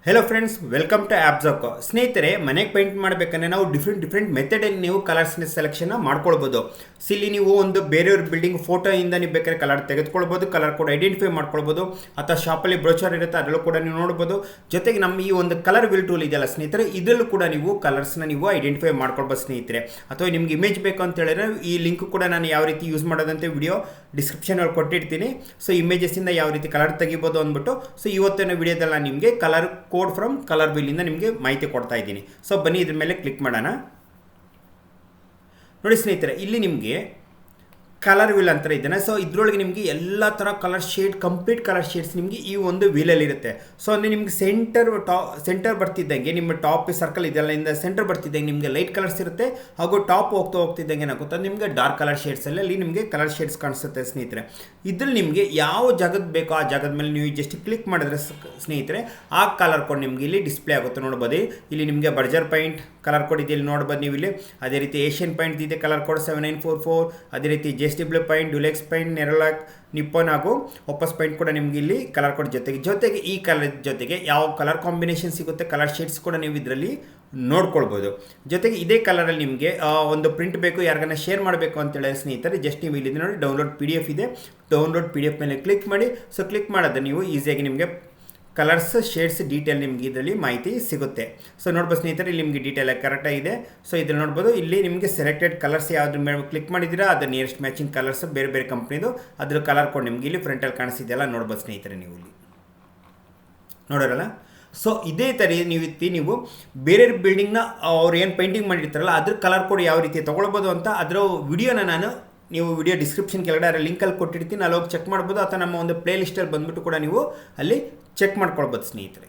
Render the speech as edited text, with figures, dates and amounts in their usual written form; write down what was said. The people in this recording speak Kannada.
ಹೆಲೋ ಫ್ರೆಂಡ್ಸ್, ವೆಲ್ಕಮ್ ಟು ಆ್ಯಪ್ಸೋಕೋ. ಸ್ನೇಹಿತರೆ, ಮನೆಗೆ ಪೇಂಟ್ ಮಾಡಬೇಕಂದ್ರೆ ನಾವು ಡಿಫ್ರೆಂಟ್ ಮೆಥಡಲ್ಲಿ ನೀವು ಕಲರ್ಸ್ನ ಸೆಲೆಕ್ಷನ್ ಮಾಡ್ಕೊಳ್ಬೋದು. ಇಲ್ಲಿ ನೀವು ಒಂದು ಬೇರೆಯವ್ರ ಬಿಲ್ಡಿಂಗ್ ಫೋಟೋಯಿಂದ ನೀವು ಬೇಕಾದ್ರೆ ಕಲರ್ ತೆಗೆದುಕೊಳ್ಬೋದು, ಕಲರ್ ಕೂಡ ಐಡೆಂಟಿಫೈ ಮಾಡ್ಕೊಳ್ಬೋದು, ಅಥವಾ ಶಾಪಲ್ಲಿ ಬ್ರೋಚರ್ ಇರುತ್ತೆ ಅದರಲ್ಲೂ ಕೂಡ ನೀವು ನೋಡ್ಬೋದು. ಜೊತೆಗೆ ನಮ್ಮ ಈ ಒಂದು ಕಲರ್ ವಿಲ್ ಟೂಲ್ ಇದೆಯಲ್ಲ ಸ್ನೇಹಿತರೆ, ಇದರಲ್ಲೂ ಕೂಡ ನೀವು ಕಲರ್ಸ್ನ ನೀವು ಐಡೆಂಟಿಫೈ ಮಾಡ್ಕೊಳ್ಬೋದು ಸ್ನೇಹಿತರೆ. ಅಥವಾ ನಿಮ್ಗೆ ಇಮೇಜ್ ಬೇಕು ಅಂತ ಹೇಳಿದ್ರೆ ಈ ಲಿಂಕ್ ಕೂಡ ನಾನು ಯಾವ ರೀತಿ ಯೂಸ್ ಮಾಡೋದಂತೆ ವಿಡಿಯೋ ಡಿಸ್ಕ್ರಿಪ್ಷನಲ್ಲಿ ಕೊಟ್ಟಿರ್ತೀನಿ. ಸೊ ಇಮೇಜಸ್ಸಿಂದ ಯಾವ ರೀತಿ ಕಲರ್ ತೆಗಿಬೋದು ಅಂದ್ಬಿಟ್ಟು. ಸೊ ಇವತ್ತಿನ ವಿಡಿಯೋದಲ್ಲಿ ನಾನು ನಿಮಗೆ ಕಲರ್ ಕೋಡ್ ಫ್ರಮ್ ಕಲರ್ ಬಿಲ್ಲಿಂದ ನಿಮಗೆ ಮಾಹಿತಿ ಕೊಡ್ತಾ ಇದ್ದೀನಿ. ಸೊ ಬನ್ನಿ ಇದ್ರ ಮೇಲೆ ಕ್ಲಿಕ್ ಮಾಡೋಣ. ನೋಡಿ ಸ್ನೇಹಿತರೆ, ಇಲ್ಲಿ ನಿಮಗೆ ಕಲರ್ ವೀಲ್ ಅಂತ ಇದ್ದಾನೆ. ಸೊ ಇದರೊಳಗೆ ನಿಮಗೆ ಎಲ್ಲ ಥರ colour shade, complete colour shades ನಿಮಗೆ ಈ ಒಂದು ವೀಲಲ್ಲಿ ಇರುತ್ತೆ. ಸೊ ಅಂದರೆ ನಿಮಗೆ ಸೆಂಟರ್ ಬರ್ತಿದ್ದಂಗೆ ನಿಮ್ಮ ಟಾಪ್ ಸರ್ಕಲ್ ಇದೆಲ್ಲ ಇಂದ ಸೆಂಟರ್ ಬರ್ತಿದ್ದಂಗೆ ನಿಮಗೆ ಲೈಟ್ ಕಲರ್ಸ್ ಇರುತ್ತೆ, ಹಾಗೂ ಟಾಪ್ ಹೋಗ್ತಿದ್ದಂಗೆ ಏನಾಗುತ್ತೆ ನಿಮಗೆ ಡಾರ್ಕ್ ಕಲರ್ ಶೇಡ್ಸಲ್ಲಿ ಅಲ್ಲಿ ನಿಮಗೆ ಕಲರ್ ಶೇಡ್ಸ್ ಕಾಣಿಸುತ್ತೆ ಸ್ನೇಹಿತರೆ. ಇದ್ರಲ್ಲಿ ನಿಮಗೆ ಯಾವ ಜಾಗದ ಬೇಕೋ ಆ ಜಾಗದ ಮೇಲೆ ನೀವು ಜಸ್ಟ್ ಕ್ಲಿಕ್ ಮಾಡಿದ್ರೆ ಸ್ನೇಹಿತರೆ ಆ ಕಲರ್ ಕೋಡ್ ನಿಮಗೆ ಇಲ್ಲಿ ಡಿಸ್ಪ್ಲೇ ಆಗುತ್ತೆ. ನೋಡ್ಬೋದು, ಇಲ್ಲಿ ನಿಮಗೆ ಬರ್ಜರ್ ಪೈಂಟ್ ಕಲರ್ ಕೋಡ್ ಇದೆ, ಇಲ್ಲಿ ನೋಡ್ಬೋದು ನೀವು ಇಲ್ಲಿ. ಅದೇ ರೀತಿ ಏಷ್ಯನ್ ಪೈಂಟ್ ಇದೆ ಕಲರ್ ಕೋಡ್ 7944. ಅದೇ ರೀತಿ JSW ಪೈಂಟ್, ಡ್ಯುಲೆಕ್ಸ್ ಪೈಂಟ್, ನೆರಲಾಕ್, ನಿಪ್ಪನ್ ಹಾಗೂ ಒಪ್ಪಸ್ ಪೈಂಟ್ ಕೂಡ ನಿಮಗೆ ಇಲ್ಲಿ ಕಲರ್ ಕೋಡ್ ಜೊತೆಗೆ ಈ ಕಲರ್ ಜೊತೆಗೆ ಯಾವ ಕಲರ್ ಕಾಂಬಿನೇಷನ್ ಸಿಗುತ್ತೆ, ಕಲರ್ ಶೇಡ್ಸ್ ಕೂಡ ನೀವು ಇದರಲ್ಲಿ ನೋಡ್ಕೊಳ್ಬೋದು. ಜೊತೆಗೆ ಇದೇ ಕಲರಲ್ಲಿ ನಿಮಗೆ ಒಂದು ಪ್ರಿಂಟ್ ಬೇಕು, ಯಾರಿಗಾನ ಶೇರ್ ಮಾಡಬೇಕು ಅಂತ ಹೇಳಿದ್ರೆ ಸ್ನೇಹಿತರೆ, ಜಸ್ಟ್ ನೀವು ಇಲ್ಲಿ ನೋಡಿ ಡೌನ್ಲೋಡ್ PDF ಇದೆ, ಡೌನ್ಲೋಡ್ PDF ಮೇಲೆ ಕ್ಲಿಕ್ ಮಾಡಿ. ಸೊ ಕ್ಲಿಕ್ ಮಾಡೋದು ನೀವು ಈಸಿಯಾಗಿ ನಿಮಗೆ ಕಲರ್ಸ್ ಶೇಡ್ಸ್ ಡೀಟೇಲ್ ನಿಮಗೆ ಇದರಲ್ಲಿ ಮಾಹಿತಿ ಸಿಗುತ್ತೆ. ಸೊ ನೋಡ್ಬೋದು ಸ್ನೇಹಿತರೆ, ಇಲ್ಲಿ ನಿಮಗೆ ಡೀಟೇಲ್ ಕರೆಕ್ಟಾಗಿದೆ. ಸೊ ಇದನ್ನು ನೋಡ್ಬೋದು, ಇಲ್ಲಿ ನಿಮಗೆ ಸೆಲೆಕ್ಟೆಡ್ ಕಲರ್ಸ್ ಯಾವ್ದು ಮೇಲೆ ಕ್ಲಿಕ್ ಮಾಡಿದ್ದೀರಾ ಅದು ನಿಯರೆಸ್ಟ್ ಮ್ಯಾಚಿಂಗ್ ಕಲರ್ಸ್ ಬೇರೆ ಬೇರೆ ಕಂಪ್ನಿದು ಅದ್ರ ಕಲರ್ ಕೋಡ್ ನಿಮಗೆ ಇಲ್ಲಿ ಫ್ರಂಟಲ್ಲಿ ಕಾಣಿಸಿದೆಯಲ್ಲ ನೋಡ್ಬೋದು ಸ್ನೇಹಿತರೆ, ನೀವು ಇಲ್ಲಿ ನೋಡೋರಲ್ಲ. ಸೊ ಇದೇ ಥರ ನೀವು ಬೇರೆ ಬಿಲ್ಡಿಂಗ್ನ ಅವ್ರು ಏನು ಪೇಂಟಿಂಗ್ ಮಾಡಿರ್ತಾರಲ್ಲ ಅದ್ರ ಕಲರ್ ಕೋಡ್ ಯಾವ ರೀತಿ ತೊಗೊಳ್ಬೋದು ಅಂತ ಅದರ ವಿಡಿಯೋನ ನಾನು ನೀವು ವಿಡಿಯೋ ಡಿಸ್ಕ್ರಿಪ್ಷನ್ ಕೆಳಗಡೆ ಲಿಂಕಲ್ಲಿ ಕೊಟ್ಟಿರ್ತೀನಿ, ಅಲ್ಲಿ ಹೋಗಿ ಚೆಕ್ ಮಾಡ್ಬೋದು. ಅಥವಾ ನಮ್ಮ ಒಂದು ಪ್ಲೇ ಲಿಸ್ಟಲ್ಲಿ ಬಂದುಬಿಟ್ಟು ಕೂಡ ನೀವು ಅಲ್ಲಿ ಚೆಕ್ ಮಾಡ್ಕೊಳ್ಬೋದು ಸ್ನೇಹಿತರೆ.